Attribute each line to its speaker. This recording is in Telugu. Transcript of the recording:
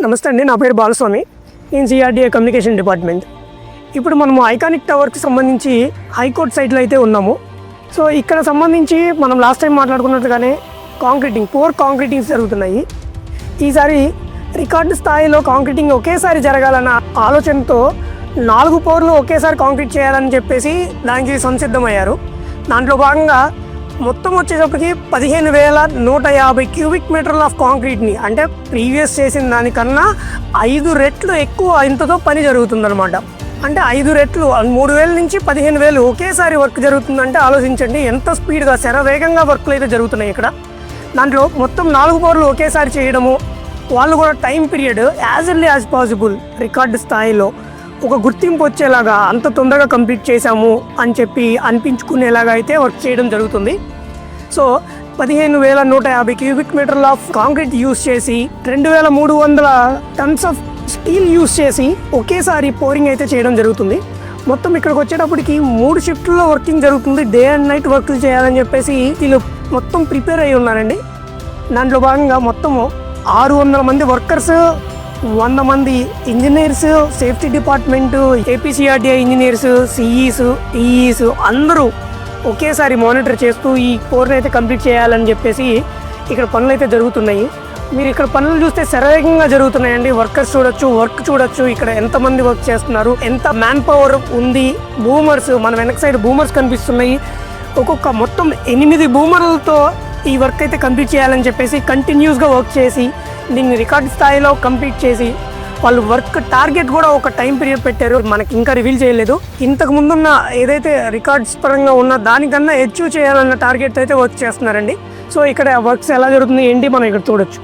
Speaker 1: నమస్తే అండి, నా పేరు బాలస్వామి. నేను సిఆర్డీఏ కమ్యూనికేషన్ డిపార్ట్మెంట్. ఇప్పుడు మనము ఐకానిక్ టవర్కి సంబంధించి హైకోర్టు సైట్లో అయితే ఉన్నాము. సో ఇక్కడ సంబంధించి మనం లాస్ట్ టైం మాట్లాడుకున్నట్టుగానే పోర్ కాంక్రీటింగ్స్ జరుగుతున్నాయి. ఈసారి రికార్డు స్థాయిలో కాంక్రీటింగ్ ఒకేసారి జరగాలన్న ఆలోచనతో 4 పోర్లు ఒకేసారి కాంక్రీట్ చేయాలని చెప్పేసి దానికి సంసిద్ధమయ్యారు. దాంట్లో భాగంగా మొత్తం వచ్చేటప్పటికి 15,150 క్యూబిక్ మీటర్ల ఆఫ్ కాంక్రీట్ని, అంటే ప్రీవియస్ చేసిన దానికన్నా 5 రెట్లు ఎక్కువ ఇంతతో పని జరుగుతుందన్నమాట. అంటే 5 రెట్లు 3,000 నుంచి 15,000 ఒకేసారి వర్క్ జరుగుతుందంటే ఆలోచించండి ఎంత స్పీడ్గా శరవేగంగా వర్క్లు అయితే జరుగుతున్నాయి ఇక్కడ. దాంట్లో మొత్తం 4 పోర్లు ఒకేసారి చేయడము, వాళ్ళు కూడా time period as early as possible record స్థాయిలో ఒక గుర్తింపు వచ్చేలాగా అంత తొందరగా కంప్లీట్ చేశాము అని చెప్పి అనిపించుకునేలాగా అయితే వర్క్ చేయడం జరుగుతుంది. సో 15,150 క్యూబిక్ మీటర్ల ఆఫ్ కాంక్రీట్ యూస్ చేసి 2,300 టన్స్ ఆఫ్ స్టీల్ యూస్ చేసి ఒకేసారి పోరింగ్ అయితే చేయడం జరుగుతుంది. మొత్తం ఇక్కడికి వచ్చేటప్పటికి 3 షిఫ్ట్లో వర్కింగ్ జరుగుతుంది. డే అండ్ నైట్ వర్క్లు చేయాలని చెప్పేసి వీళ్ళు మొత్తం ప్రిపేర్ అయ్యి ఉన్నారండి. దాంట్లో భాగంగా మొత్తము 600 మంది వర్కర్స్, 100 మంది ఇంజనీర్స్, సేఫ్టీ డిపార్ట్మెంటు, ఏపీసీఆర్డీఐ ఇంజనీర్స్, సిఈస్, టీఈస్ అందరూ ఒకేసారి మానిటర్ చేస్తూ ఈ పోర్ని అయితే కంప్లీట్ చేయాలని చెప్పేసి ఇక్కడ పనులు అయితే జరుగుతున్నాయి. మీరు ఇక్కడ పనులు చూస్తే శరవేగంగా జరుగుతున్నాయండి. వర్కర్స్ చూడొచ్చు, వర్క్ చూడొచ్చు, ఇక్కడ ఎంతమంది వర్క్ చేస్తున్నారు, ఎంత మ్యాన్ పవర్ ఉంది. బూమర్స్, మన వెనక సైడ్ బూమర్స్ కనిపిస్తున్నాయి. ఒక్కొక్క మొత్తం 8 బూమర్లతో ఈ వర్క్ అయితే కంప్లీట్ చేయాలని చెప్పేసి కంటిన్యూస్గా వర్క్ చేసి దీన్ని రికార్డ్ స్థాయిలో కంప్లీట్ చేసి వాళ్ళు వర్క్ టార్గెట్ కూడా ఒక టైం పీరియడ్ పెట్టారు. మనకి ఇంకా రివీల్ చేయలేదు. ఇంతకు ముందున్న ఏదైతే రికార్డ్స్ పరంగా ఉన్న దానికన్నా అచీవ్ చేయాలన్న టార్గెట్ అయితే వర్క్ చేస్తున్నారండి. సో ఇక్కడ వర్క్స్ ఎలా జరుగుతుంది ఏంటి మనం ఇక్కడ చూడొచ్చు.